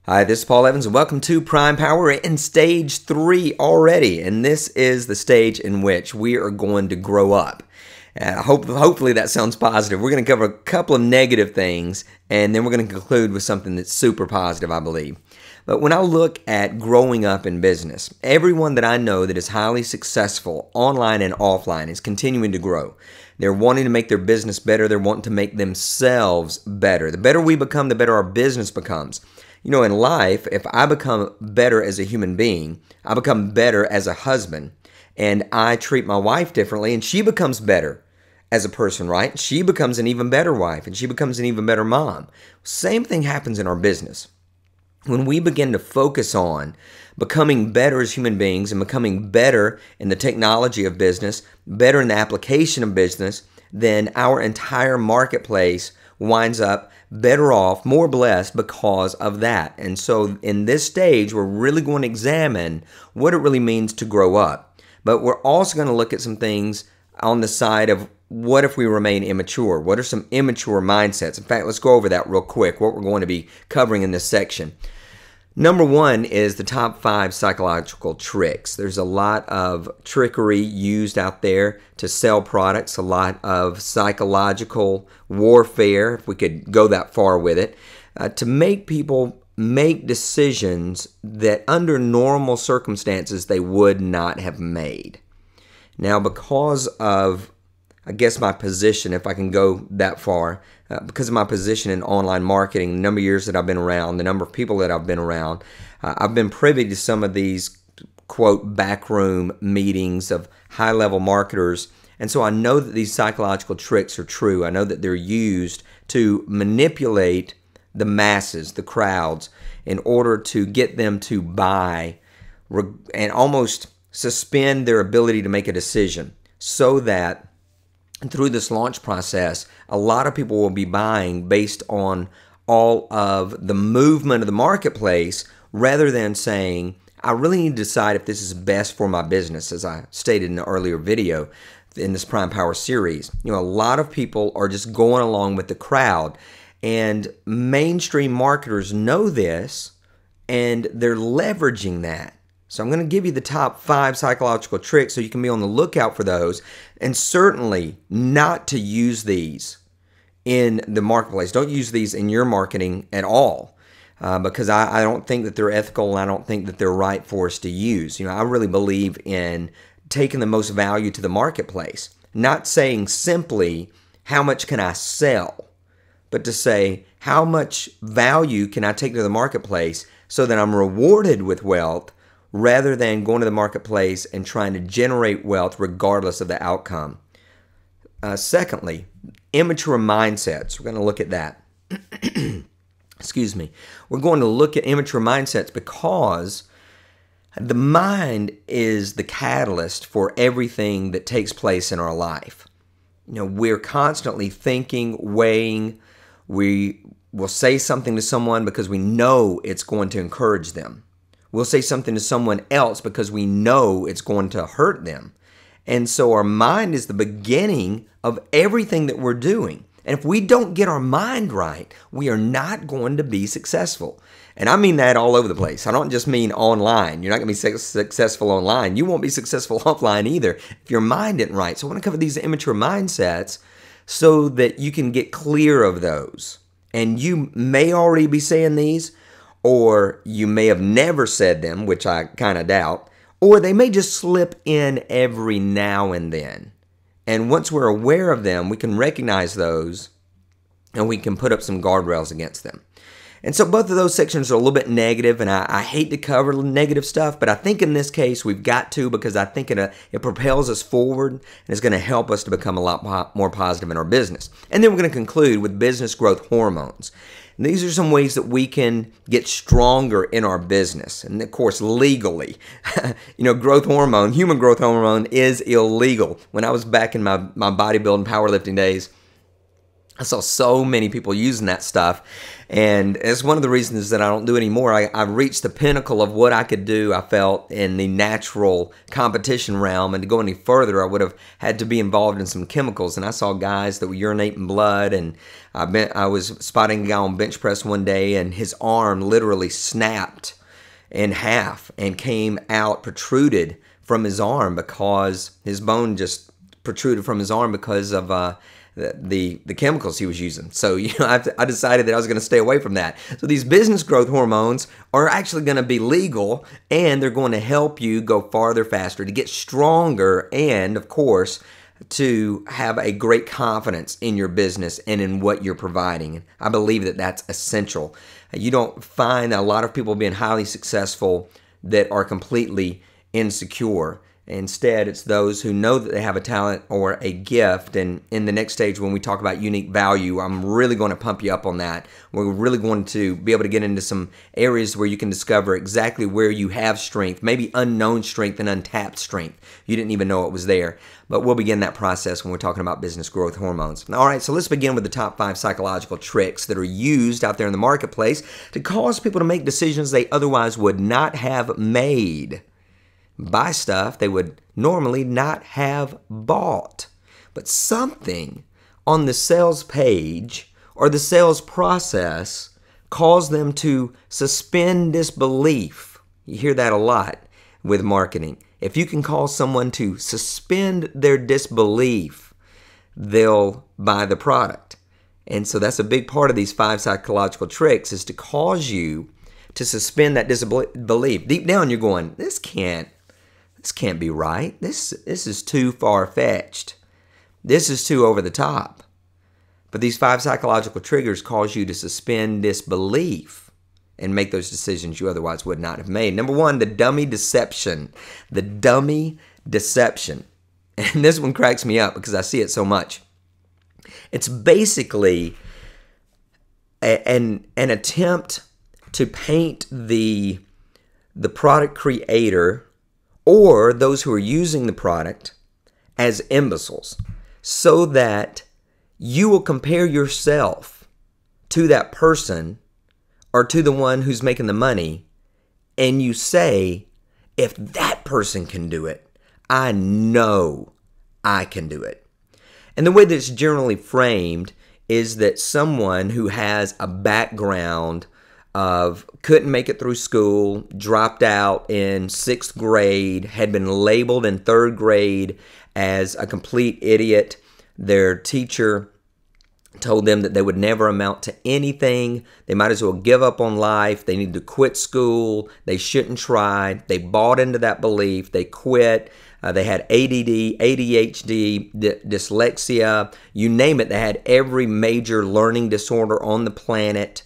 Hi, this is Paul Evans, and welcome to Prime Power. We're in stage 3 already, and this is the stage in which we are going to grow up. Hopefully that sounds positive. We're going to cover a couple of negative things, and then we're going to conclude with something that's super positive, I believe. But when I look at growing up in business, everyone that I know that is highly successful online and offline is continuing to grow. They're wanting to make their business better. They're wanting to make themselves better. The better we become, the better our business becomes. You know, in life, if I become better as a human being, I become better as a husband, and I treat my wife differently, and she becomes better as a person, right? She becomes an even better wife, and she becomes an even better mom. Same thing happens in our business. When we begin to focus on becoming better as human beings and becoming better in the technology of business, better in the application of business, then our entire marketplace winds up better off, more blessed because of that. And so in this stage, we're really going to examine what it really means to grow up. But we're also going to look at some things on the side of what if we remain immature? What are some immature mindsets? In fact, let's go over that real quick, what we're going to be covering in this section. Number 1 is the top 5 psychological tricks. There's a lot of trickery used out there to sell products, a lot of psychological warfare, if we could go that far with it, to make people make decisions that under normal circumstances they would not have made. Now, because of I guess my position, if I can go that far, because of my position in online marketing, the number of years that I've been around, the number of people that I've been around, I've been privy to some of these, quote, backroom meetings of high-level marketers. And so I know that these psychological tricks are true. I know that they're used to manipulate the masses, the crowds, in order to get them to buy and almost suspend their ability to make a decision so that through this launch process, a lot of people will be buying based on all of the movement of the marketplace rather than saying, I really need to decide if this is best for my business, as I stated in the earlier video in this Prime Power series. You know, a lot of people are just going along with the crowd, and mainstream marketers know this, and they're leveraging that. So I'm going to give you the top 5 psychological tricks so you can be on the lookout for those, and certainly not to use these in the marketplace. Don't use these in your marketing at all because I don't think that they're ethical, and I don't think that they're right for us to use. You know, I really believe in taking the most value to the marketplace, not saying simply how much can I sell, but to say how much value can I take to the marketplace so that I'm rewarded with wealth, rather than going to the marketplace and trying to generate wealth regardless of the outcome. Secondly, immature mindsets. We're going to look at that. Excuse me. We're going to look at immature mindsets because the mind is the catalyst for everything that takes place in our life. You know, we're constantly thinking, weighing. We will say something to someone because we know it's going to encourage them. We'll say something to someone else because we know it's going to hurt them. And so our mind is the beginning of everything that we're doing. And if we don't get our mind right, we are not going to be successful. And I mean that all over the place. I don't just mean online. You're not going to be successful online. You won't be successful offline either if your mind isn't right. So I want to cover these immature mindsets so that you can get clear of those. And you may already be saying these, or you may have never said them, which I kind of doubt, or they may just slip in every now and then. And once we're aware of them, we can recognize those and we can put up some guardrails against them. And so both of those sections are a little bit negative, and I hate to cover negative stuff, but I think in this case we've got to, because I think it propels us forward and is going to help us to become a lot more positive in our business. And then we're going to conclude with business growth hormones. And these are some ways that we can get stronger in our business. And of course, legally, you know, human growth hormone is illegal. When I was back in my bodybuilding powerlifting days, I saw so many people using that stuff, And it's one of the reasons that I don't do anymore. I've reached the pinnacle of what I could do, I felt, in the natural competition realm. And to go any further, I would have had to be involved in some chemicals. And I saw guys that were urinating blood. And I was spotting a guy on bench press one day, and his arm literally snapped in half and came out, protruded from his arm, because his bone just protruded from his arm because of the chemicals he was using. So, I decided that I was going to stay away from that. So these business growth hormones are actually going to be legal, and they're going to help you go farther, faster, to get stronger, and of course, to have a great confidence in your business and in what you're providing. I believe that that's essential. You don't find a lot of people being highly successful that are completely insecure. Instead, it's those who know that they have a talent or a gift. And in the next stage, when we talk about unique value, I'm really going to pump you up on that. We're really going to be able to get into some areas where you can discover exactly where you have strength, maybe unknown strength and untapped strength. You didn't even know it was there. But we'll begin that process when we're talking about business growth hormones. All right, so let's begin with the top 5 psychological tricks that are used out there in the marketplace to cause people to make decisions they otherwise would not have made. Buy stuff they would normally not have bought. But something on the sales page or the sales process caused them to suspend disbelief. You hear that a lot with marketing. If you can cause someone to suspend their disbelief, they'll buy the product. And so that's a big part of these 5 psychological tricks, is to cause you to suspend that disbelief. Deep down you're going, this can't be right. This is too far-fetched. This is too over the top. But these 5 psychological triggers cause you to suspend disbelief and make those decisions you otherwise would not have made. Number 1, the dummy deception. The dummy deception. And this one cracks me up because I see it so much. It's basically an attempt to paint the product creator or those who are using the product as imbeciles, so that you will compare yourself to that person or to the one who's making the money, and you say, if that person can do it, I know I can do it. And the way that it's generally framed is that someone who has a background of couldn't make it through school, dropped out in 6th grade, had been labeled in 3rd grade as a complete idiot. Their teacher told them that they would never amount to anything. They might as well give up on life. They need to quit school. They shouldn't try. They bought into that belief. They quit. They had ADD, ADHD, dyslexia, you name it. They had every major learning disorder on the planet.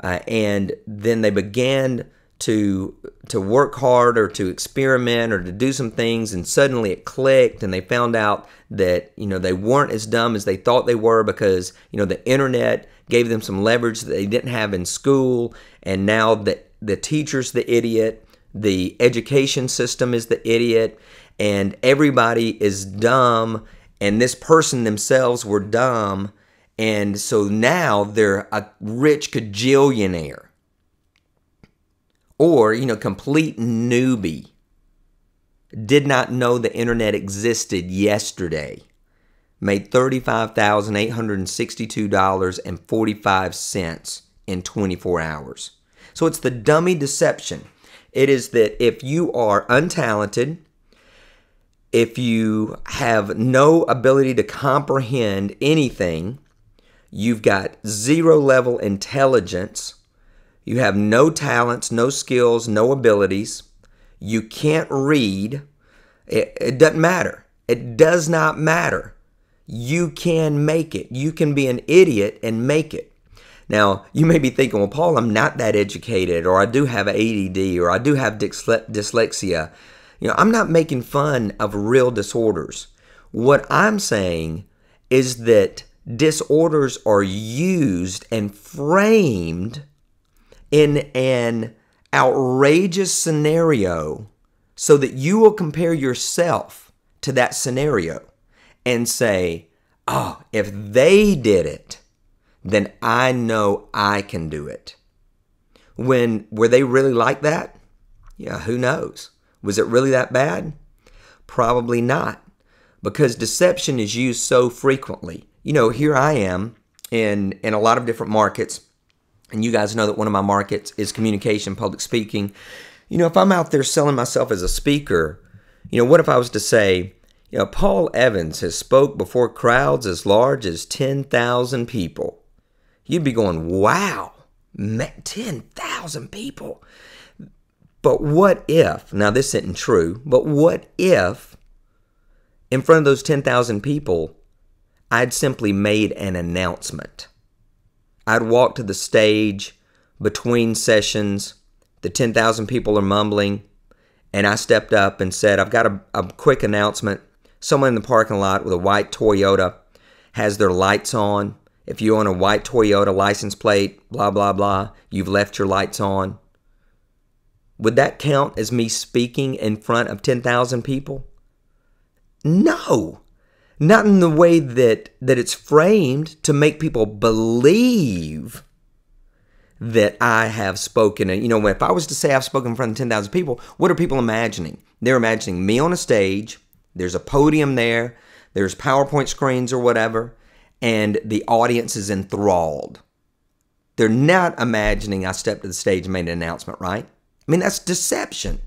And then they began to work hard or to experiment or to do some things, and suddenly it clicked, and they found out that they weren't as dumb as they thought they were, because the internet gave them some leverage that they didn't have in school. And now that the teacher's the idiot, the education system is the idiot, and everybody is dumb, and this person themselves were dumb. And so now they're a rich cajillionaire, or, complete newbie. Did not know the internet existed yesterday. Made $35,862.45 in 24 hours. So it's the dummy deception. It is that if you are untalented, if you have no ability to comprehend anything, you've got 0 level intelligence, you have no talents, no skills, no abilities, you can't read, it doesn't matter. It does not matter. You can make it. You can be an idiot and make it. Now, you may be thinking, well, Paul, I'm not that educated, or I do have ADD, or I do have dyslexia. I'm not making fun of real disorders. What I'm saying is that disorders are used and framed in an outrageous scenario so that you will compare yourself to that scenario and say, oh, if they did it, then I know I can do it. Were they really like that? Yeah, who knows? Was it really that bad? Probably not, because deception is used so frequently. Here I am in a lot of different markets, and you guys know that one of my markets is communication, public speaking. If I'm out there selling myself as a speaker, what if I was to say, Paul Evans has spoke before crowds as large as 10,000 people. You'd be going, wow, man, 10,000 people. But what if, now this isn't true, but what if in front of those 10,000 people, I'd simply made an announcement? I'd walk to the stage between sessions, the 10,000 people are mumbling, and I stepped up and said, I've got a quick announcement. Someone in the parking lot with a white Toyota has their lights on. If you own a white Toyota license plate, blah, blah, blah, you've left your lights on. Would that count as me speaking in front of 10,000 people? No. Not in the way that it's framed to make people believe that I have spoken. And, if I was to say I've spoken in front of 10,000 people, what are people imagining? They're imagining me on a stage. There's a podium there. There's PowerPoint screens or whatever. And the audience is enthralled. They're not imagining I stepped to the stage and made an announcement, right? I mean, that's deception.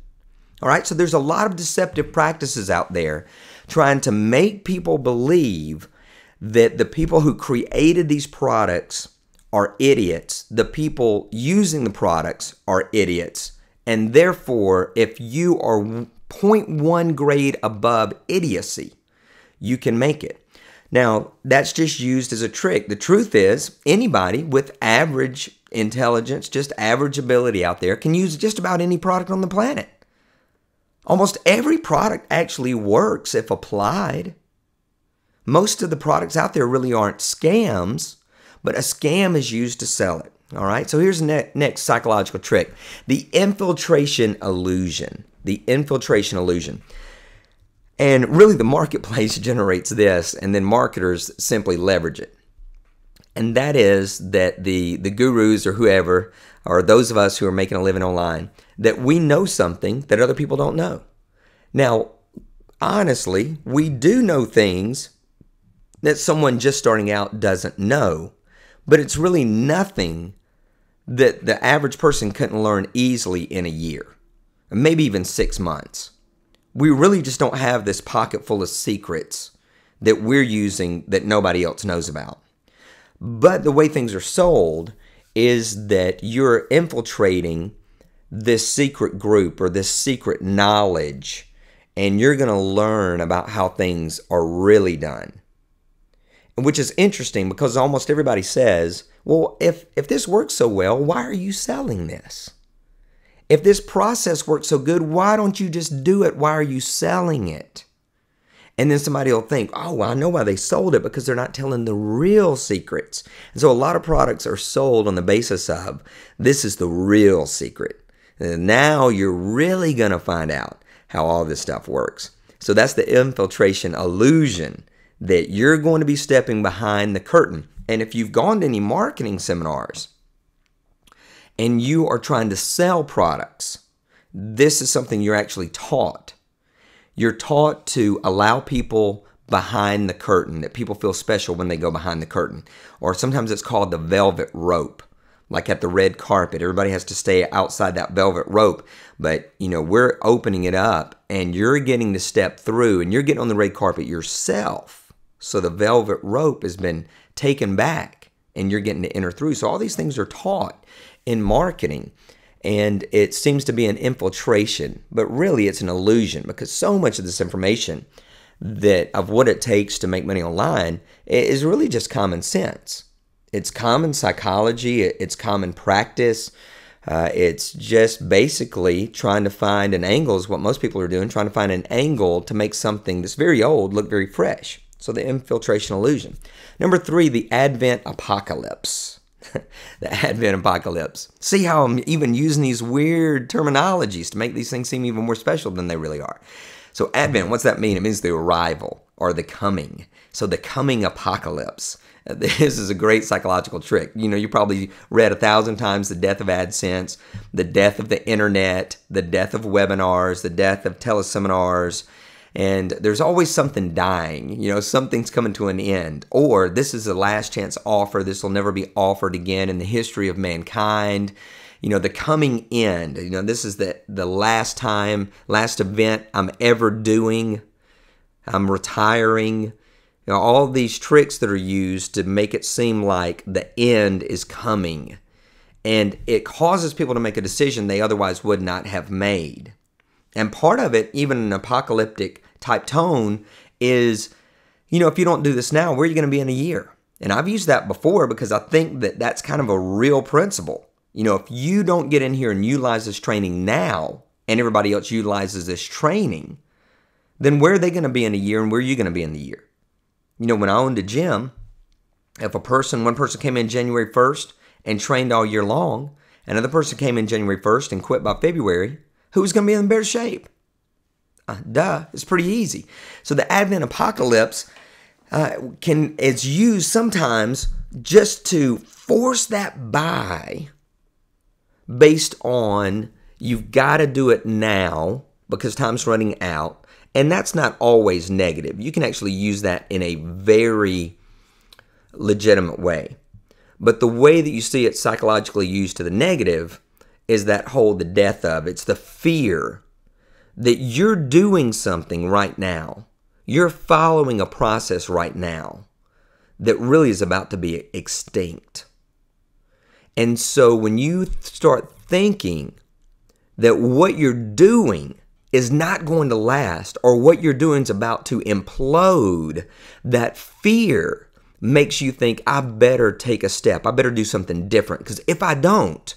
All right, so there's a lot of deceptive practices out there trying to make people believe that the people who created these products are idiots. The people using the products are idiots. And therefore, if you are 0.1 grade above idiocy, you can make it. Now, that's just used as a trick. The truth is, anybody with average intelligence, just average ability out there, can use just about any product on the planet. Almost every product actually works if applied. Most of the products out there really aren't scams, but a scam is used to sell it. All right, so here's the next psychological trick. The infiltration illusion. The infiltration illusion. And really the marketplace generates this, and then marketers simply leverage it. And that is that the gurus or whoever, or those of us who are making a living online, that we know something that other people don't know. Now, honestly, we do know things that someone just starting out doesn't know, but it's really nothing that the average person couldn't learn easily in a year, maybe even 6 months. We really just don't have this pocket full of secrets that we're using that nobody else knows about. But the way things are sold is that you're infiltrating this secret group or this secret knowledge, and you're going to learn about how things are really done. Which is interesting because almost everybody says, well, if this works so well, why are you selling this? If this process works so good, why don't you just do it? Why are you selling it? And then somebody will think, oh, well, I know why they sold it, because they're not telling the real secrets. And so a lot of products are sold on the basis of, this is the real secret. And now you're really going to find out how all this stuff works. So that's the infiltration illusion, that you're going to be stepping behind the curtain. And if you've gone to any marketing seminars and you are trying to sell products, this is something you're actually taught. You're taught to allow people behind the curtain, that people feel special when they go behind the curtain. Or sometimes it's called the velvet rope. Like at the red carpet, everybody has to stay outside that velvet rope. But, we're opening it up and you're getting to step through and you're getting on the red carpet yourself. So the velvet rope has been taken back and you're getting to enter through. So all these things are taught in marketing. And it seems to be an infiltration, but really it's an illusion, because so much of this information of what it takes to make money online is really just common sense. It's common psychology, it's common practice. It's just basically trying to find an angle, is what most people are doing, trying to find an angle to make something that's very old look very fresh. So the infiltration illusion. Number 3, the Advent apocalypse. The Advent apocalypse. See how I'm even using these weird terminologies to make these things seem even more special than they really are. So Advent, what's that mean? It means the arrival. or the coming. So the coming apocalypse. This is a great psychological trick. You probably read 1,000 times the death of AdSense, the death of the internet, the death of webinars, the death of teleseminars, and there's always something dying. Something's coming to an end. Or this is a last chance offer. This will never be offered again in the history of mankind. The coming end. This is the last event I'm ever doing. I'm retiring. All these tricks that are used to make it seem like the end is coming. And it causes people to make a decision they otherwise would not have made. And part of it, even an apocalyptic type tone, is, if you don't do this now, where are you going to be in a year? And I've used that before because I think that that's kind of a real principle. If you don't get in here and utilize this training now, and everybody else utilizes this training, then where are they going to be in a year, and where are you going to be in the year? When I owned a gym, if one person came in January 1st and trained all year long, another person came in January 1st and quit by February, who's going to be in better shape? It's pretty easy. So the Advent apocalypse is used sometimes just to force that buy based on you've got to do it now because time's running out. And that's not always negative. You can actually use that in a very legitimate way. But the way that you see it psychologically used to the negative is that whole the death of. It's the fear that you're doing something right now. You're following a process right now that really is about to be extinct. And so when you start thinking that what you're doing is not going to last, or what you're doing is about to implode, that fear makes you think, I better take a step. I better do something different, because if I don't,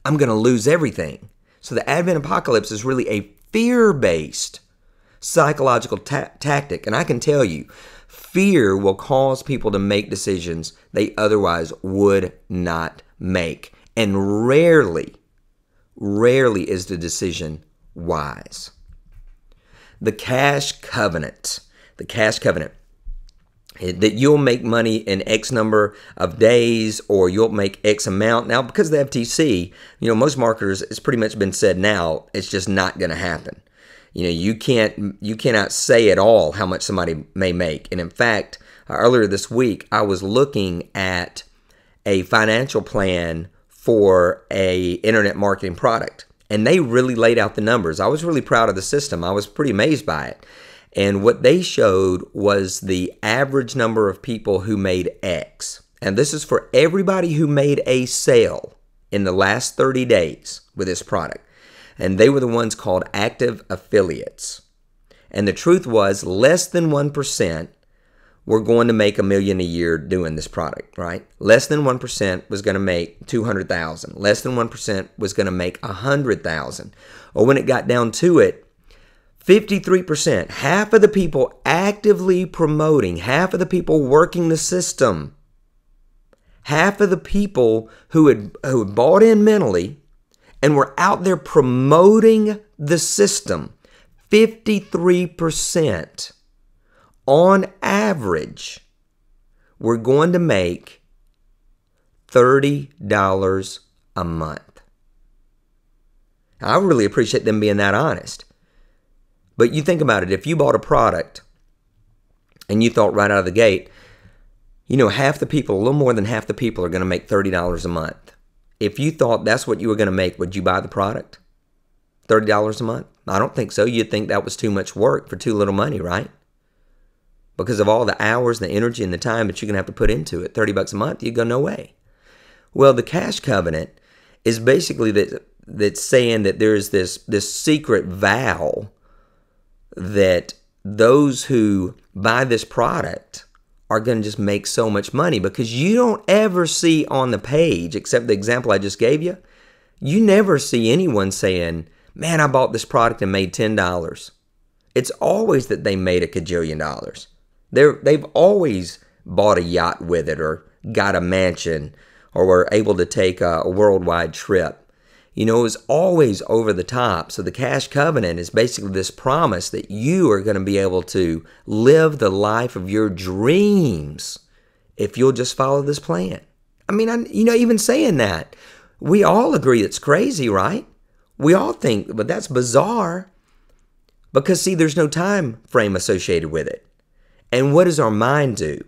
I'm going to lose everything. So the Advent apocalypse is really a fear-based psychological tactic. And I can tell you, fear will cause people to make decisions they otherwise would not make. And rarely is the decision wise. The cash covenant, that you'll make money in X number of days, or you'll make X amount. Now, because of the FTC, most marketers, it's pretty much been said now, it's just not going to happen. You cannot say at all how much somebody may make. And in fact, earlier this week, I was looking at a financial plan for a internet marketing product. And they really laid out the numbers. I was really proud of the system. I was pretty amazed by it. And what they showed was the average number of people who made X. And this is for everybody who made a sale in the last 30 days with this product. And they were the ones called active affiliates. And the truth was, less than 1% were going to make $1 million a year doing this product, right? Less than 1% was going to make $200,000. Less than 1% was going to make $100,000. Or when it got down to it, 53%, half of the people actively promoting, half of the people working the system, half of the people who had bought in mentally and were out there promoting the system, 53% on average, we're going to make $30 a month. I really appreciate them being that honest. But you think about it, if you bought a product and you thought right out of the gate, half the people, a little more than half the people are going to make $30 a month. If you thought that's what you were going to make, would you buy the product? $30 a month? I don't think so. You'd think that was too much work for too little money, right? Because of all the hours, the energy, and the time that you're going to have to put into it, $30 a month, you go, no way. Well, the cash covenant is basically that's saying that there's this secret vow that those who buy this product are going to just make so much money, because you don't ever see on the page, except the example I just gave you, you never see anyone saying, man, I bought this product and made $10. It's always that they made $1 kajillion. They've always bought a yacht with it, or got a mansion, or were able to take a worldwide trip. You know, it was always over the top. So the cash covenant is basically this promise that you are going to be able to live the life of your dreams if you'll just follow this plan. I mean, even saying that, we all agree it's crazy, right? We all think, but that's bizarre because, see, there's no time frame associated with it. And what does our mind do?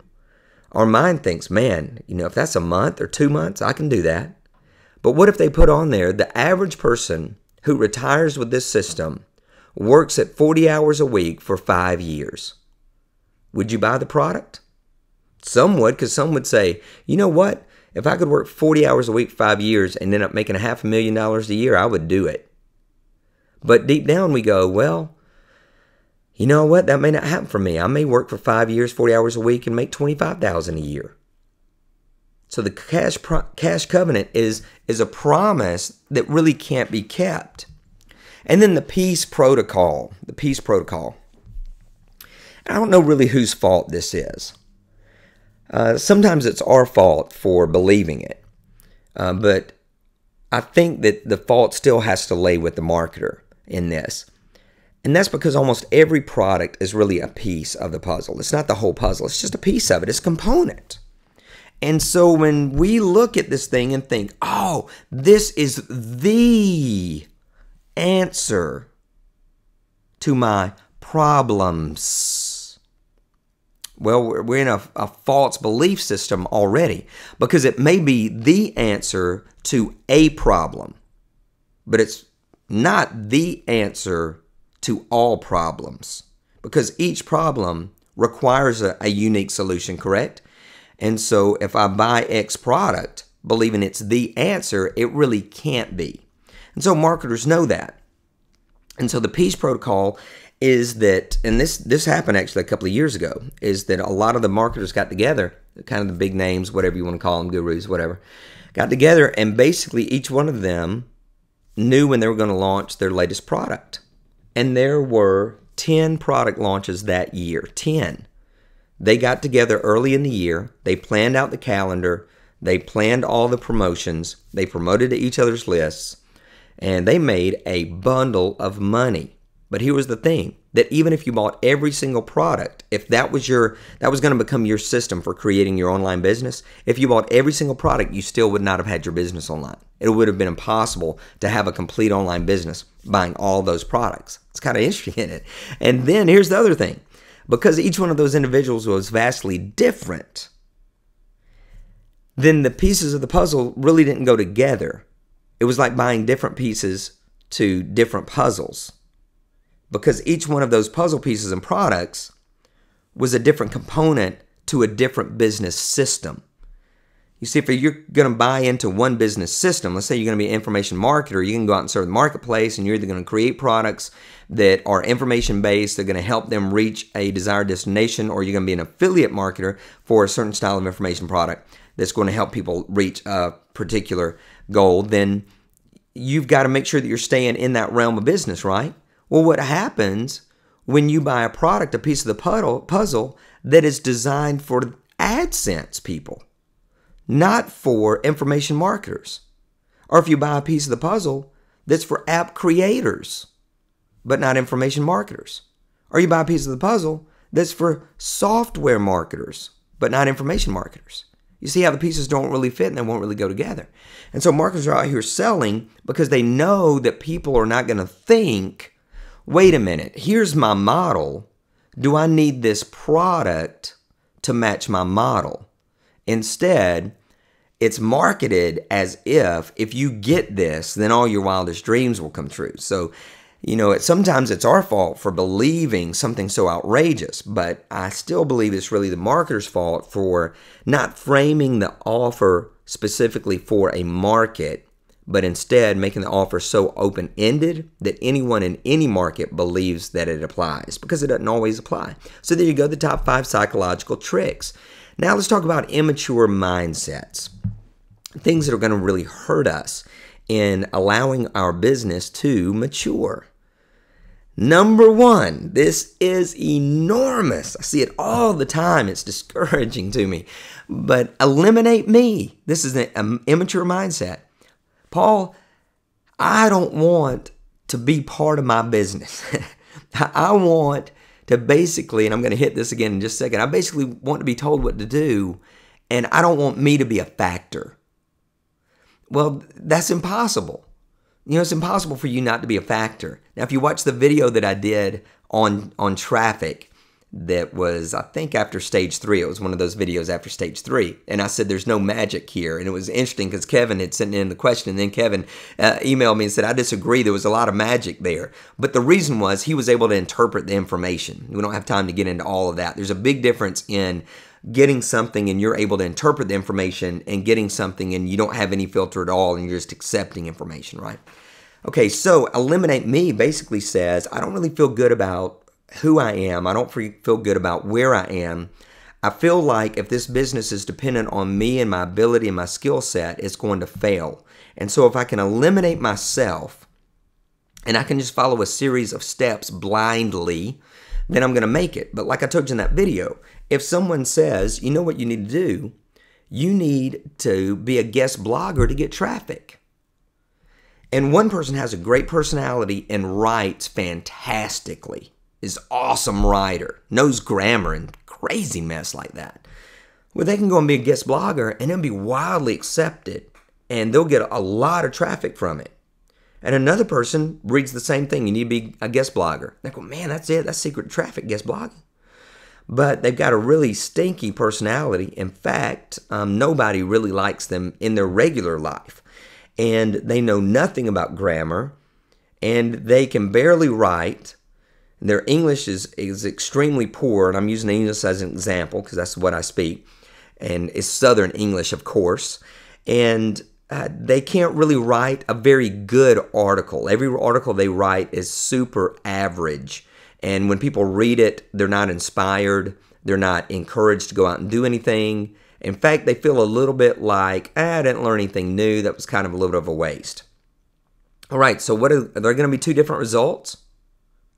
Our mind thinks, man, if that's a month or 2 months, I can do that. But what if they put on there, the average person who retires with this system works at 40 hours a week for 5 years? Would you buy the product? Some would, because some would say, you know what? If I could work 40 hours a week for 5 years and end up making $500,000 a year, I would do it. But deep down we go, well, you know what? That may not happen for me. I may work for 5 years, 40 hours a week, and make $25,000 a year. So the cash covenant is a promise that really can't be kept. And then the peace protocol. The peace protocol. I don't know really whose fault this is. Sometimes it's our fault for believing it. But I think that the fault still has to lay with the marketer in this. And that's because almost every product is really a piece of the puzzle. It's not the whole puzzle. It's just a piece of it. It's a component. And so when we look at this thing and think, oh, this is the answer to my problems, well, we're in a false belief system already, because it may be the answer to a problem, but it's not the answer to all problems, because each problem requires a unique solution, correct? And so if I buy X product, believing it's the answer, it really can't be. And so marketers know that. And so the peace protocol is that, and this happened actually a couple of years ago, is that a lot of the marketers got together, kind of the big names, whatever you want to call them, gurus, whatever, got together, and basically each one of them knew when they were going to launch their latest product. And there were 10 product launches that year, 10. They got together early in the year. They planned out the calendar. They planned all the promotions. They promoted to each other's lists. And they made a bundle of money. But here was the thing, that even if you bought every single product, if that was going to become your system for creating your online business, if you bought every single product, you still would not have had your business online. It would have been impossible to have a complete online business buying all those products. It's kind of interesting, isn't it? And then here's the other thing. Because each one of those individuals was vastly different, then the pieces of the puzzle really didn't go together. It was like buying different pieces to different puzzles. Because each one of those puzzle pieces and products was a different component to a different business system. You see, if you're going to buy into one business system, let's say you're going to be an information marketer, you can go out and serve the marketplace, and you're either going to create products that are information-based, they're going to help them reach a desired destination, or you're going to be an affiliate marketer for a certain style of information product that's going to help people reach a particular goal, then you've got to make sure that you're staying in that realm of business, right? Well, what happens when you buy a product, a piece of the puzzle that is designed for AdSense people, not for information marketers? Or if you buy a piece of the puzzle that's for app creators, but not information marketers. Or you buy a piece of the puzzle that's for software marketers, but not information marketers. You see how the pieces don't really fit and they won't really go together. And so marketers are out here selling because they know that people are not going to think, wait a minute, here's my model. Do I need this product to match my model? Instead, it's marketed as if you get this, then all your wildest dreams will come true. So, sometimes it's our fault for believing something so outrageous, but I still believe it's really the marketer's fault for not framing the offer specifically for a market, but instead making the offer so open-ended that anyone in any market believes that it applies, because it doesn't always apply. So there you go, the top 5 psychological tricks. Now let's talk about immature mindsets, things that are going to really hurt us in allowing our business to mature. Number 1, this is enormous. I see it all the time. It's discouraging to me. But eliminate me. This is an immature mindset. Paul, I don't want to be part of my business. I want to basically, and I'm going to hit this again in just a second, I basically want to be told what to do, and I don't want me to be a factor. Well, that's impossible. You know, it's impossible for you not to be a factor. Now, if you watch the video that I did on traffic, that was, I think, after stage 3. It was one of those videos after stage 3. And I said, there's no magic here. And it was interesting because Kevin had sent in the question. And then Kevin emailed me and said, I disagree. There was a lot of magic there. But the reason was he was able to interpret the information. We don't have time to get into all of that. There's a big difference in getting something and you're able to interpret the information and getting something and you don't have any filter at all and you're just accepting information, right? Okay, so eliminate me basically says, I don't really feel good about who I am. I don't feel good about where I am. I feel like if this business is dependent on me and my ability and my skill set, it's going to fail. And so if I can eliminate myself and I can just follow a series of steps blindly, then I'm going to make it. But like I told you in that video, if someone says, you know what you need to do? You need to be a guest blogger to get traffic. And one person has a great personality and writes fantastically. Is awesome writer, knows grammar and crazy mess like that. Well, they can go and be a guest blogger and it'll be wildly accepted and they'll get a lot of traffic from it. And another person reads the same thing. You need to be a guest blogger. They go, man, that's it. That's secret traffic, guest blogging. But they've got a really stinky personality. In fact, nobody really likes them in their regular life. And they know nothing about grammar and they can barely write. Their English is extremely poor, and I'm using English as an example because that's what I speak, and it's Southern English, of course, and they can't really write a very good article. Every article they write is super average, and when people read it, they're not inspired, they're not encouraged to go out and do anything. In fact, they feel a little bit like, I didn't learn anything new, that was kind of a little bit of a waste. All right, so are there going to be 2 different results?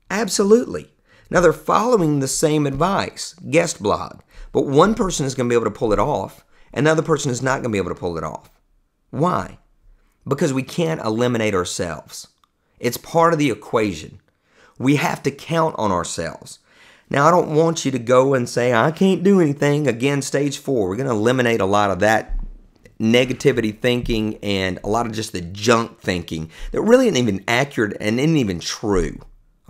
Absolutely. Now they're following the same advice, guest blog, but one person is going to be able to pull it off, and another person is not going to be able to pull it off. Why? Because we can't eliminate ourselves. It's part of the equation. We have to count on ourselves. Now I don't want you to go and say, I can't do anything. Again, stage 4, we're going to eliminate a lot of that negativity thinking and a lot of just the junk thinking that really isn't even accurate and isn't even true.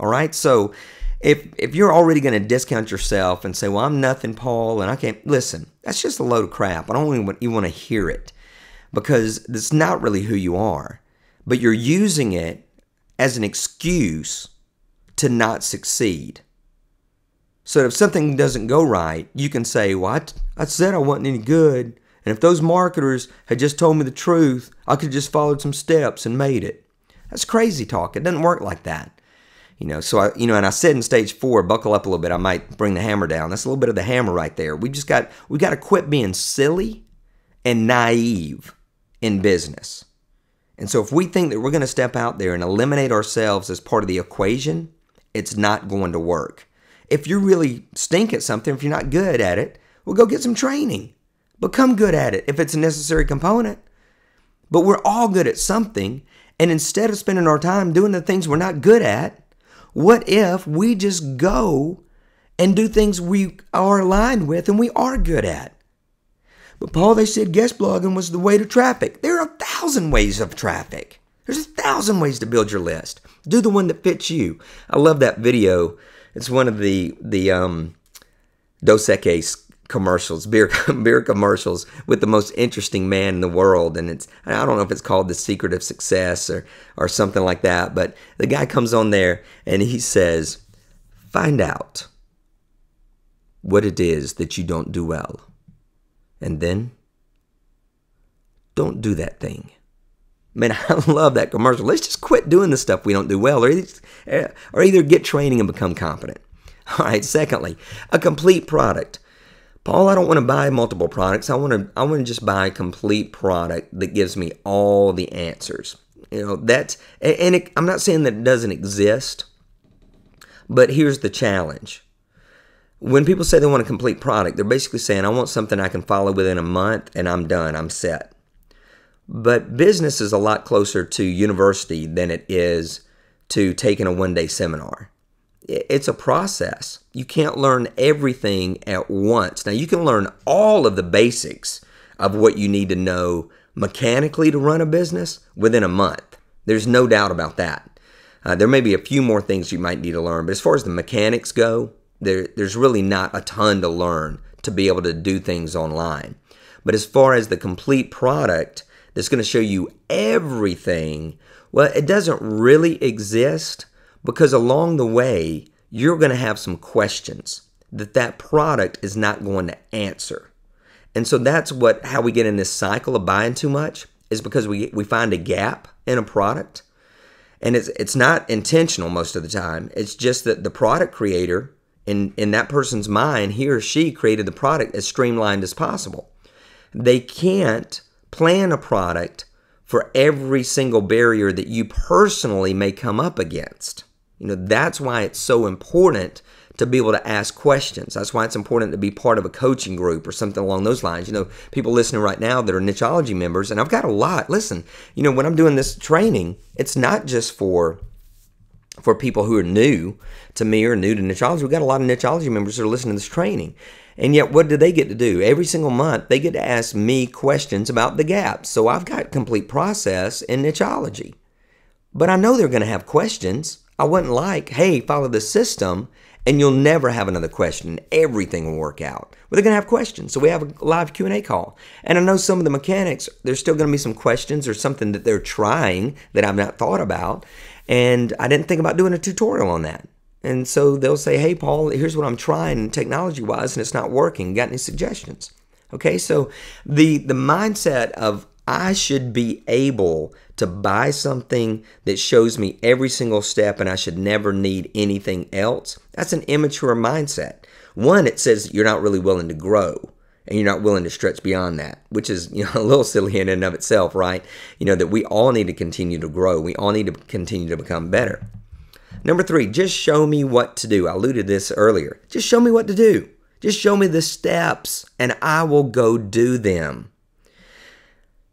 All right, so if you're already going to discount yourself and say, well, I'm nothing, Paul, and I can't, listen, that's just a load of crap. I don't even want you want to hear it because it's not really who you are, but you're using it as an excuse to not succeed. So if something doesn't go right, you can say, well, I said I wasn't any good, and if those marketers had just told me the truth, I could have just followed some steps and made it. That's crazy talk. It doesn't work like that. You know, so and I said in stage 4, buckle up a little bit. I might bring the hammer down. That's a little bit of the hammer right there. We got to quit being silly and naive in business. And so if we think that we're going to step out there and eliminate ourselves as part of the equation, it's not going to work. If you really stink at something, if you're not good at it, well, go get some training. Become good at it if it's a necessary component. But we're all good at something, and instead of spending our time doing the things we're not good at, what if we just go and do things we are aligned with and we are good at? But Paul, they said guest blogging was the way to traffic. There are 1,000 ways of traffic. There's 1,000 ways to build your list. Do the one that fits you. I love that video. It's one of the Dos Equis commercials, beer commercials with the most interesting man in the world. And I don't know if it's called The Secret of Success or something like that, but the guy comes on there and he says, find out what it is that you don't do well. And then don't do that thing. Man, I love that commercial. Let's just quit doing the stuff we don't do well or either get training and become competent. All right, secondly, a complete product. Paul, I don't want to buy multiple products. I want to just buy a complete product that gives me all the answers. You know, I'm not saying that it doesn't exist, but here's the challenge. When people say they want a complete product, they're basically saying, I want something I can follow within a month and I'm done, I'm set. But business is a lot closer to university than it is to taking a one-day seminar. It's a process. You can't learn everything at once. Now, you can learn all of the basics of what you need to know mechanically to run a business within a month. There's no doubt about that. There may be a few more things you might need to learn, but as far as the mechanics go, there's really not a ton to learn to be able to do things online. But as far as the complete product that's going to show you everything, well, it doesn't really exist, because along the way, you're going to have some questions that product is not going to answer. And so that's how we get in this cycle of buying too much, is because we find a gap in a product. And it's not intentional most of the time. It's just that the product creator, in that person's mind, he or she created the product as streamlined as possible. They can't plan a product for every single barrier that you personally may come up against. That's why it's so important to be able to ask questions. That's why it's important to be part of a coaching group or something along those lines. People listening right now that are nicheology members, and I've got a lot. Listen, when I'm doing this training, it's not just for people who are new to me or new to nicheology. We've got a lot of nicheology members that are listening to this training. And yet, what do they get to do? Every single month, they get to ask me questions about the gaps. So I've got complete process in nicheology. But I know they're going to have questions. I wouldn't like, hey, follow the system, and you'll never have another question. Everything will work out. But they're going to have questions. So we have a live Q&A call. And I know some of the mechanics, there's still going to be some questions or something that they're trying that I've not thought about. And I didn't think about doing a tutorial on that. And so they'll say, hey, Paul, here's what I'm trying technology-wise, and it's not working. Got any suggestions? Okay, so the mindset of I should be able to buy something that shows me every single step and I should never need anything else, that's an immature mindset. One, it says you're not really willing to grow and you're not willing to stretch beyond that, which is a little silly in and of itself, right? That we all need to continue to grow. We all need to continue to become better. Number 3, just show me what to do. I alluded to this earlier. Just show me what to do. Just show me the steps and I will go do them.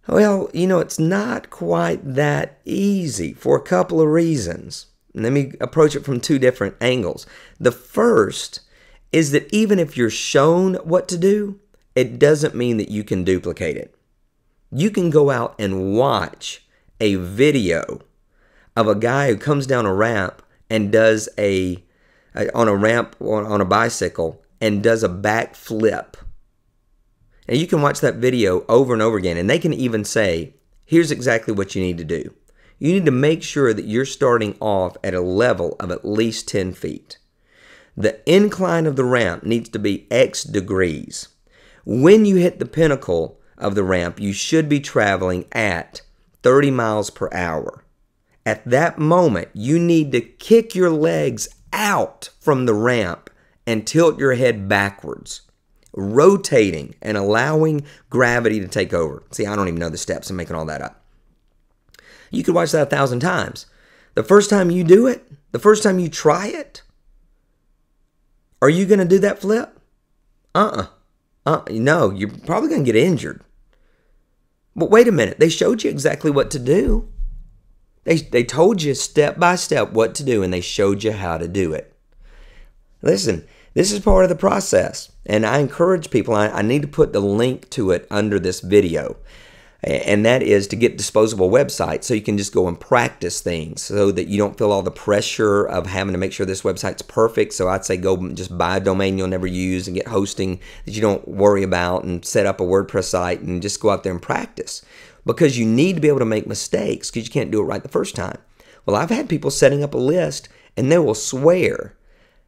Well, it's not quite that easy for a couple of reasons. Let me approach it from 2 different angles. The first is that even if you're shown what to do, it doesn't mean that you can duplicate it. You can go out and watch a video of a guy who comes down a ramp and does on a bicycle and does a backflip. And you can watch that video over and over again, and they can even say, here's exactly what you need to do. You need to make sure that you're starting off at a level of at least 10 feet. The incline of the ramp needs to be X degrees. When you hit the pinnacle of the ramp, you should be traveling at 30 miles per hour. At that moment, you need to kick your legs out from the ramp and tilt your head backwards, rotating and allowing gravity to take over. See, I don't even know the steps. I'm making all that up. You could watch that 1,000 times. The first time you do it, the first time you try it, are you going to do that flip? No, you're probably going to get injured. But wait a minute. They showed you exactly what to do. They told you step by step what to do, and they showed you how to do it. Listen, this is part of the process, and I encourage people, I need to put the link to it under this video, and that is to get disposable websites so you can just go and practice things so that you don't feel all the pressure of having to make sure this website's perfect. So I'd say go just buy a domain you'll never use and get hosting that you don't worry about and set up a WordPress site and just go out there and practice, because you need to be able to make mistakes because you can't do it right the first time. Well, I've had people setting up a list and they will swear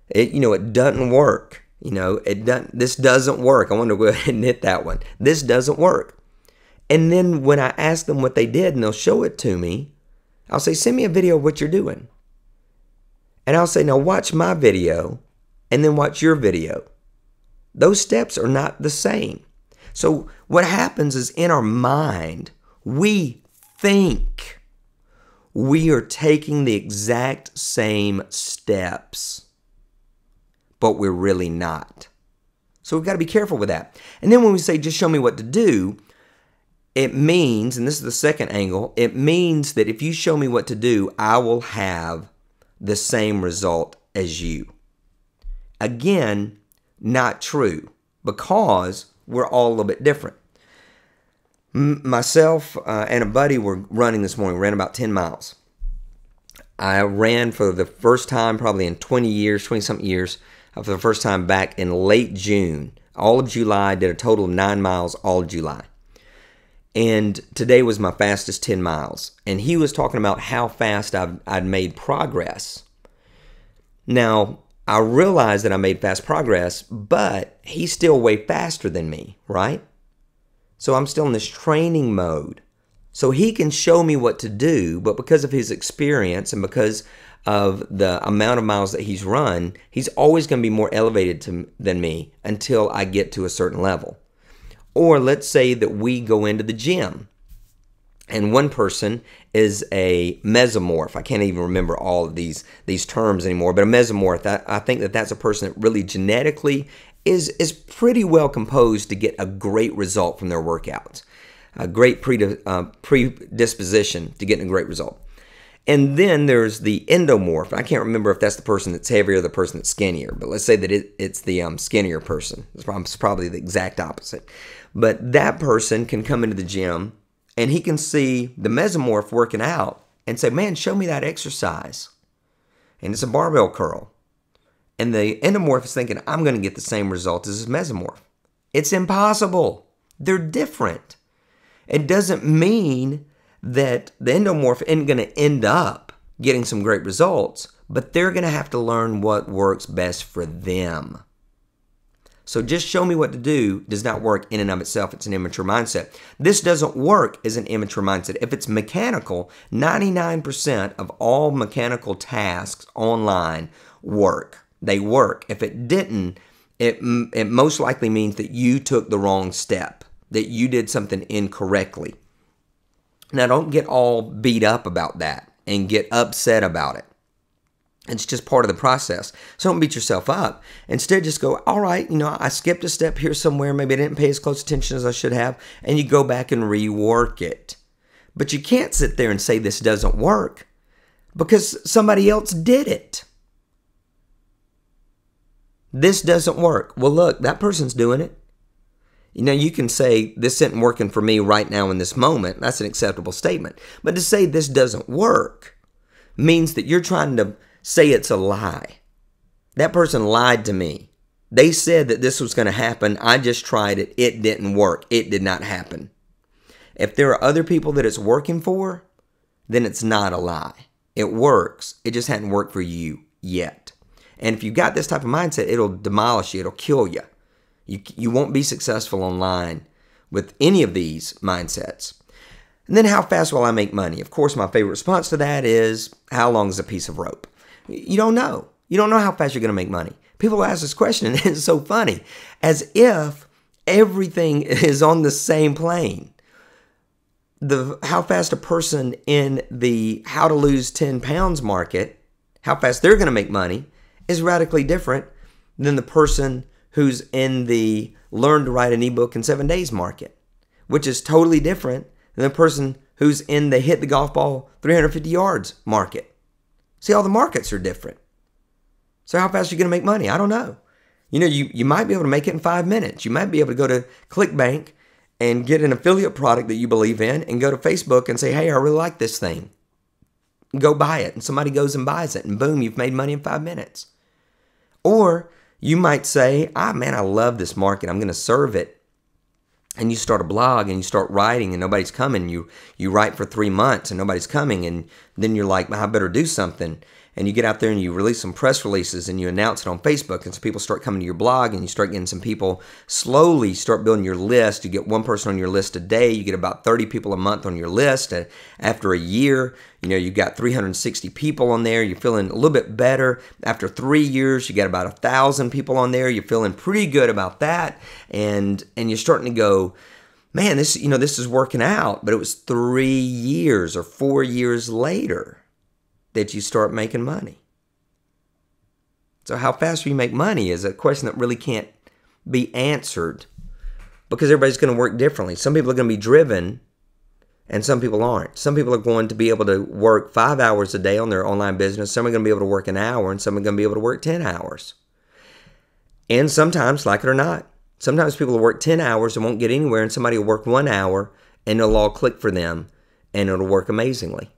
it doesn't work. This doesn't work. I want to go ahead and hit that one. This doesn't work. And then when I ask them what they did and they'll show it to me, I'll say, send me a video of what you're doing. And I'll say, now watch my video and then watch your video. Those steps are not the same. So what happens is in our mind, we think we are taking the exact same steps, but we're really not. So we've got to be careful with that. And then when we say, just show me what to do, it means, and this is the second angle, it means that if you show me what to do, I will have the same result as you. Again, not true, because we're all a little bit different. Myself and a buddy were running this morning, ran about 10 miles. I ran for the first time probably in 20-something years, for the first time back in late June. All of July, did a total of 9 miles all of July. And today was my fastest 10 miles. And he was talking about how fast I'd made progress. Now, I realized that I made fast progress, but he's still way faster than me, right? So I'm still in this training mode. So he can show me what to do, but because of his experience and because of the amount of miles that he's run, he's always going to be more elevated than me until I get to a certain level. Or let's say that we go into the gym and one person is a mesomorph. I can't even remember all of these terms anymore, but a mesomorph, I think that's a person that really genetically is pretty well composed to get a great result from their workouts, a great predisposition to getting a great result. And then there's the endomorph. I can't remember if that's the person that's heavier or the person that's skinnier, but let's say that it's the skinnier person. It's probably the exact opposite. But that person can come into the gym and he can see the mesomorph working out and say, man, show me that exercise. And it's a barbell curl. And the endomorph is thinking, I'm going to get the same result as this mesomorph. It's impossible. They're different. It doesn't mean that the endomorph isn't going to end up getting some great results, but they're going to have to learn what works best for them. So just show me what to do does not work in and of itself. It's an immature mindset. This doesn't work as an immature mindset. If it's mechanical, 99% of all mechanical tasks online work. They work. If it didn't, it most likely means that you took the wrong step, that you did something incorrectly. Now, don't get all beat up about that and get upset about it. It's just part of the process. So don't beat yourself up. Instead, just go, all right, I skipped a step here somewhere. Maybe I didn't pay as close attention as I should have. And you go back and rework it. But you can't sit there and say this doesn't work because somebody else did it. This doesn't work. Well, look, that person's doing it. You can say, this isn't working for me right now in this moment. That's an acceptable statement. But to say this doesn't work means that you're trying to say it's a lie. That person lied to me. They said that this was going to happen. I just tried it. It didn't work. It did not happen. If there are other people that it's working for, then it's not a lie. It works. It just hadn't worked for you yet. And if you've got this type of mindset, it'll demolish you. It'll kill you. You won't be successful online with any of these mindsets. And then how fast will I make money? Of course, my favorite response to that is, how long is a piece of rope? You don't know. You don't know how fast you're going to make money. People ask this question, and it's so funny, as if everything is on the same plane. How fast a person in the how to lose 10 pounds market, how fast they're going to make money, is radically different than the person who's in the learn to write an ebook in 7 days market, which is totally different than the person who's in the hit the golf ball 350 yards market. See, all the markets are different. So how fast are you going to make money? I don't know. You might be able to make it in 5 minutes. You might be able to go to ClickBank and get an affiliate product that you believe in and go to Facebook and say, hey, I really like this thing. Go buy it. And somebody goes and buys it. And boom, you've made money in 5 minutes. Or you might say, man, I love this market. I'm going to serve it. And you start a blog and you start writing and nobody's coming. You write for 3 months and nobody's coming. And then you're like, I better do something. And you get out there and you release some press releases and you announce it on Facebook. And some people start coming to your blog and you start getting some people slowly start building your list. You get one person on your list a day. You get about 30 people a month on your list. And after a year, you've got 360 people on there. You're feeling a little bit better. After 3 years, you got about 1,000 people on there. You're feeling pretty good about that. And you're starting to go, man, this is working out. But it was 3 years or 4 years later that you start making money. So how fast will you make money is a question that really can't be answered because everybody's going to work differently. Some people are going to be driven and some people aren't. Some people are going to be able to work 5 hours a day on their online business. Some are going to be able to work an hour, and some are going to be able to work 10 hours. And sometimes, like it or not, sometimes people will work 10 hours and won't get anywhere, and somebody will work 1 hour and it'll all click for them and it'll work amazingly.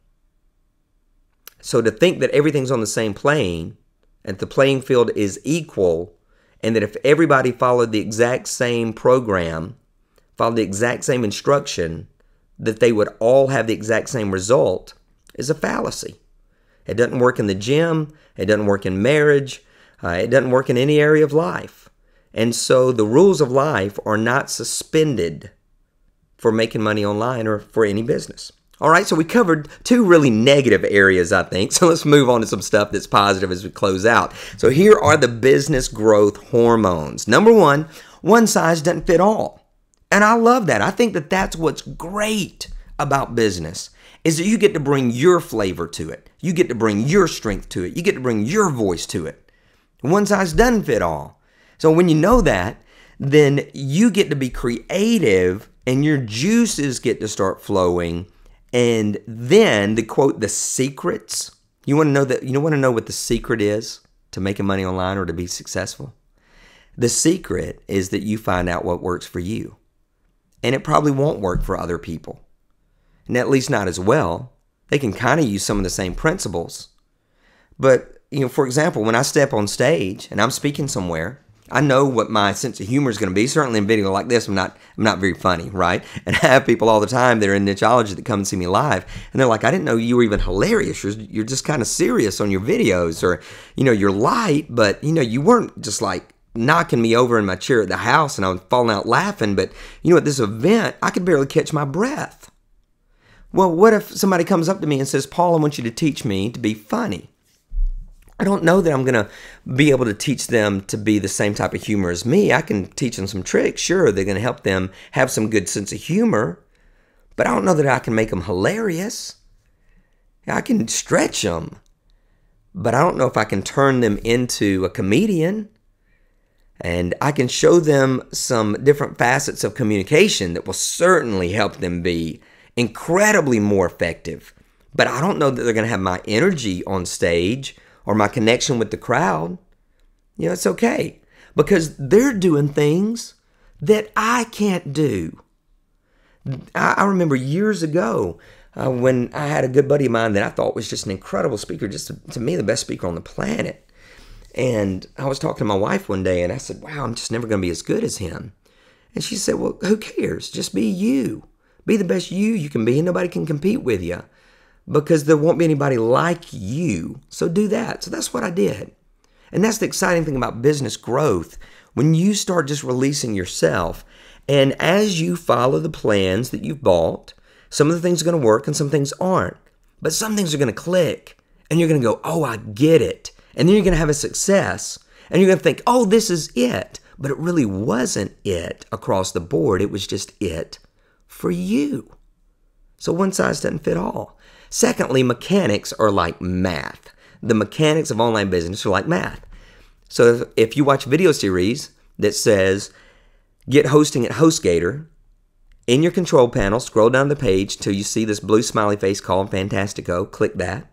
So to think that everything's on the same plane and the playing field is equal, and that if everybody followed the exact same program, followed the exact same instruction, that they would all have the exact same result, is a fallacy. It doesn't work in the gym. It doesn't work in marriage. It doesn't work in any area of life. And so the rules of life are not suspended for making money online or for any business. All right, so we covered 2 really negative areas, I think. So let's move on to some stuff that's positive as we close out. So here are the business growth hormones. Number 1, one size doesn't fit all. And I love that. I think that that's what's great about business, is that you get to bring your flavor to it. You get to bring your strength to it. You get to bring your voice to it. One size doesn't fit all. So when you know that, then you get to be creative and your juices get to start flowing. And then the secrets, you want to know what the secret is to making money online or to be successful? The secret is that you find out what works for you. And it probably won't work for other people. And at least not as well. They can kind of use some of the same principles. But, for example, when I step on stage and I'm speaking somewhere, I know what my sense of humor is going to be. Certainly in video like this, I'm not very funny, right? And I have people all the time that are in nicheology that come and see me live, and they're like, I didn't know you were even hilarious. You're just kind of serious on your videos, or, you're light, but, you weren't just like knocking me over in my chair at the house and I was falling out laughing. But, at this event, I could barely catch my breath. Well, what if somebody comes up to me and says, Paul, I want you to teach me to be funny? I don't know that I'm going to be able to teach them to be the same type of humor as me. I can teach them some tricks. Sure, they're going to help them have some good sense of humor. But I don't know that I can make them hilarious. I can stretch them. But I don't know if I can turn them into a comedian. And I can show them some different facets of communication that will certainly help them be incredibly more effective. But I don't know that they're going to have my energy on stage or my connection with the crowd. It's okay, because they're doing things that I can't do. I remember years ago when I had a good buddy of mine that I thought was just an incredible speaker, just to me the best speaker on the planet. And I was talking to my wife one day and I said, wow, I'm just never going to be as good as him. And she said, well, who cares? Just be you. Be the best you can be, and nobody can compete with you, because there won't be anybody like you. So do that. So that's what I did. And that's the exciting thing about business growth. When you start just releasing yourself, and as you follow the plans that you've bought, some of the things are going to work and some things aren't. But some things are going to click, and you're going to go, oh, I get it. And then you're going to have a success, and you're going to think, oh, this is it. But it really wasn't it across the board. It was just it for you. So one size doesn't fit all. Secondly, mechanics are like math. The mechanics of online business are like math. So if you watch a video series that says, get hosting at HostGator, in your control panel, scroll down the page till you see this blue smiley face called Fantastico. Click that.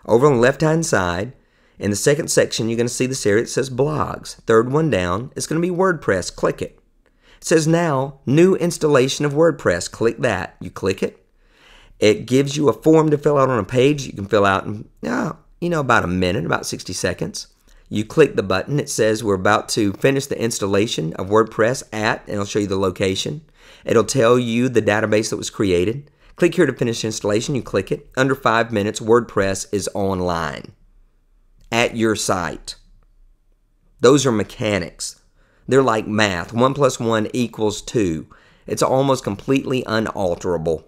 Over on the left-hand side, in the second section, you're going to see this area that says blogs. Third one down, it's going to be WordPress. Click it. It says now, new installation of WordPress. Click that. You click it. It gives you a form to fill out on a page. You can fill out in, about a minute, about 60 seconds. You click the button. It says we're about to finish the installation of WordPress and it'll show you the location. It'll tell you the database that was created. Click here to finish installation. You click it. Under 5 minutes, WordPress is online at your site. Those are mechanics. They're like math. 1 + 1 = 2. It's almost completely unalterable.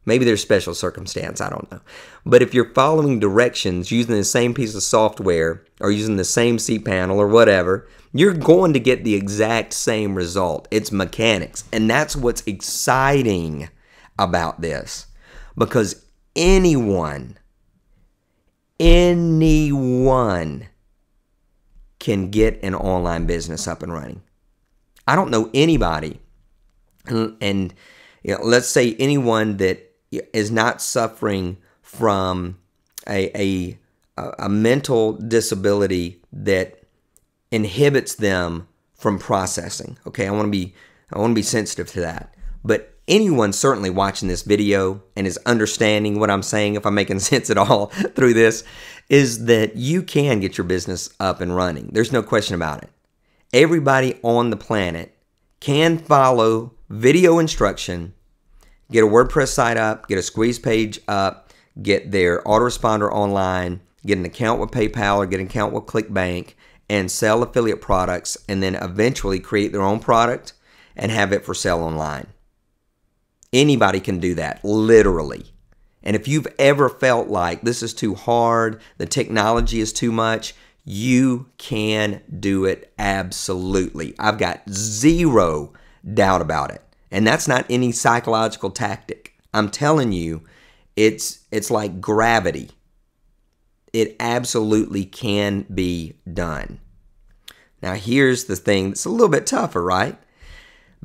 Maybe there's special circumstance, I don't know. But if you're following directions using the same piece of software or using the same cPanel or whatever, you're going to get the exact same result. It's mechanics. And that's what's exciting about this. Because anyone can get an online business up and running. I don't know anybody, and let's say anyone that is not suffering from a mental disability that inhibits them from processing. Okay, I want to be sensitive to that. But anyone certainly watching this video and is understanding what I'm saying, if I'm making sense at all through this, is that you can get your business up and running. There's no question about it. Everybody on the planet can follow video instruction, get a WordPress site up, get a squeeze page up, get their autoresponder online, get an account with PayPal or get an account with ClickBank, and sell affiliate products, and then eventually create their own product and have it for sale online. Anybody can do that, literally. And if you've ever felt like this is too hard, the technology is too much, you can do it absolutely. I've got zero doubt about it. And that's not any psychological tactic. I'm telling you, it's like gravity. It absolutely can be done. Now here's the thing that's a little bit tougher, right?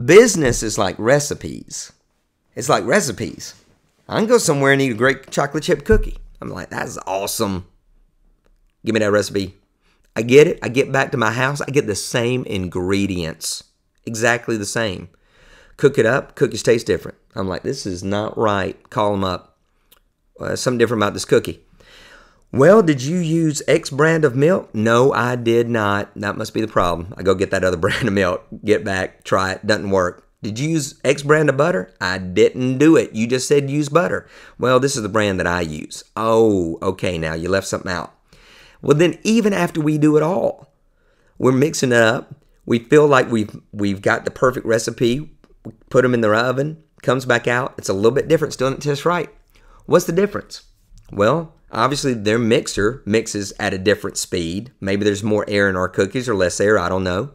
Business is like recipes. It's like recipes. I can go somewhere and eat a great chocolate chip cookie. I'm like, that's awesome. Give me that recipe. I get it. I get back to my house. I get the same ingredients. Exactly the same. Cook it up. Cookies taste different. I'm like, this is not right. Call them up. Something different about this cookie. Well, did you use X brand of milk? No, I did not. That must be the problem. I go get that other brand of milk. Get back. Try it. Doesn't work. Did you use X brand of butter? I didn't do it. You just said use butter. Well, this is the brand that I use. Oh, okay, now you left something out. Well, then even after we do it all, we're mixing it up. We feel like we've got the perfect recipe. We put them in the oven. Comes back out. It's a little bit different. Still doesn't taste right. What's the difference? Well, obviously their mixer mixes at a different speed. Maybe there's more air in our cookies or less air. I don't know.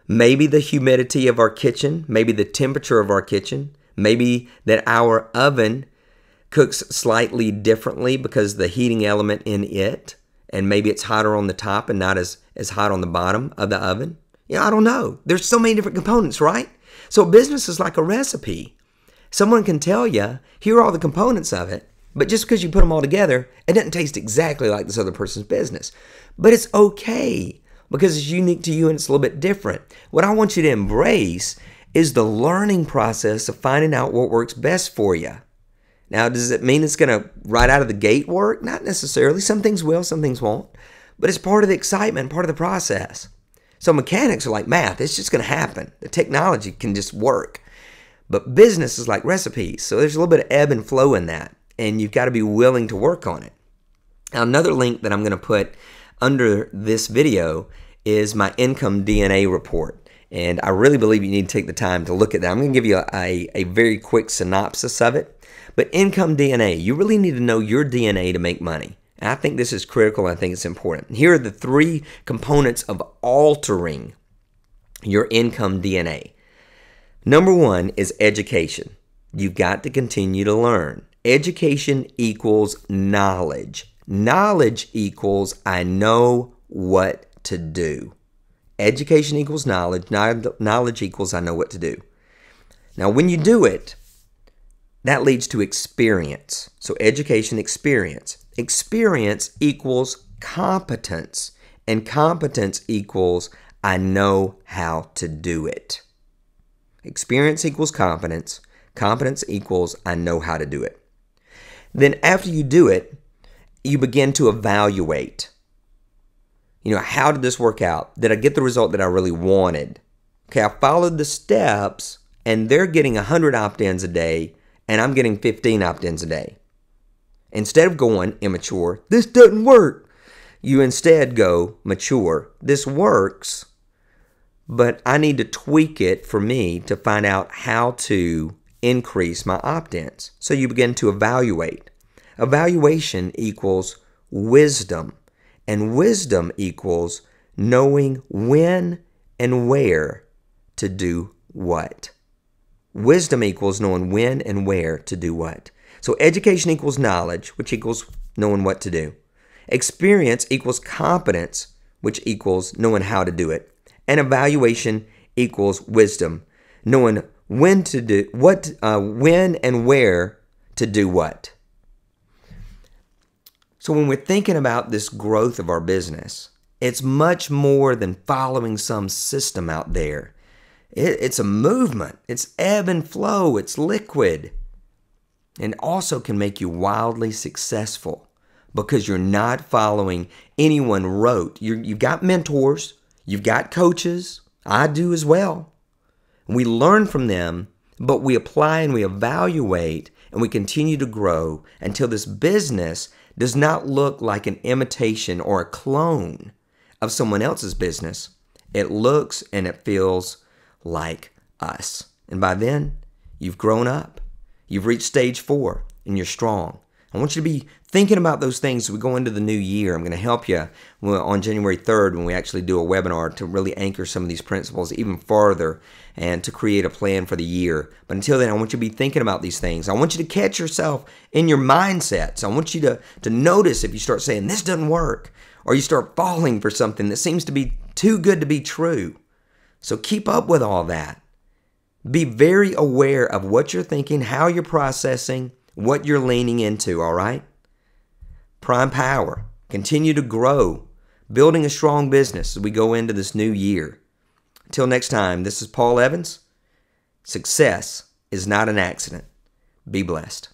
Maybe the humidity of our kitchen, maybe the temperature of our kitchen, maybe that our oven cooks slightly differently because the heating element in it, and maybe it's hotter on the top and not as hot on the bottom of the oven. Yeah, I don't know. There's so many different components, right? So business is like a recipe. Someone can tell you, here are all the components of it, but just because you put them all together, it doesn't taste exactly like this other person's business. But it's okay, because it's unique to you and it's a little bit different. What I want you to embrace is the learning process of finding out what works best for you. Now, does it mean it's going to right out of the gate work? Not necessarily. Some things will, some things won't. But it's part of the excitement, part of the process. So mechanics are like math. It's just going to happen. The technology can just work. But business is like recipes. So there's a little bit of ebb and flow in that. And you've got to be willing to work on it. Now, another link that I'm going to put under this video is my income DNA report. And I really believe you need to take the time to look at that. I'm going to give you a very quick synopsis of it. But income DNA, you really need to know your DNA to make money. And I think this is critical. And I think it's important. Here are the 3 components of altering your income DNA. Number 1 is education. You've got to continue to learn. Education equals knowledge. Knowledge equals I know what to do. Education equals knowledge. Knowledge equals I know what to do. Now, when you do it, that leads to experience. So education, experience. Experience equals competence. And competence equals I know how to do it. Experience equals competence. Competence equals I know how to do it. Then after you do it, you begin to evaluate. How did this work out? Did I get the result that I really wanted? Okay, I followed the steps, and they're getting 100 opt-ins a day, and I'm getting 15 opt-ins a day. Instead of going, immature, this doesn't work, you instead go, mature, this works, but I need to tweak it for me to find out how to increase my opt-ins. So you begin to evaluate. Evaluation equals wisdom, and wisdom equals knowing when and where to do what. Wisdom equals knowing when and where to do what. So education equals knowledge, which equals knowing what to do. Experience equals competence, which equals knowing how to do it. And evaluation equals wisdom, knowing when to do when and where to do what? So when we're thinking about this growth of our business, it's much more than following some system out there. It's a movement. It's ebb and flow. It's liquid. And also can make you wildly successful because you're not following anyone rote. You've got mentors. You've got coaches. I do as well. We learn from them, but we apply and we evaluate and we continue to grow until this business does not look like an imitation or a clone of someone else's business. It looks and it feels like us. And by then, you've grown up. You've reached stage 4 and you're strong. I want you to be thinking about those things as we go into the new year. I'm going to help you on January 3rd when we actually do a webinar to really anchor some of these principles even farther and to create a plan for the year. But until then, I want you to be thinking about these things. I want you to catch yourself in your mindsets. I want you to notice if you start saying, this doesn't work, or you start falling for something that seems to be too good to be true. So keep up with all that. Be very aware of what you're thinking, how you're processing, what you're leaning into, all right? Prime Power. Continue to grow, building a strong business as we go into this new year. Until next time, this is Paul Evans. Success is not an accident. Be blessed.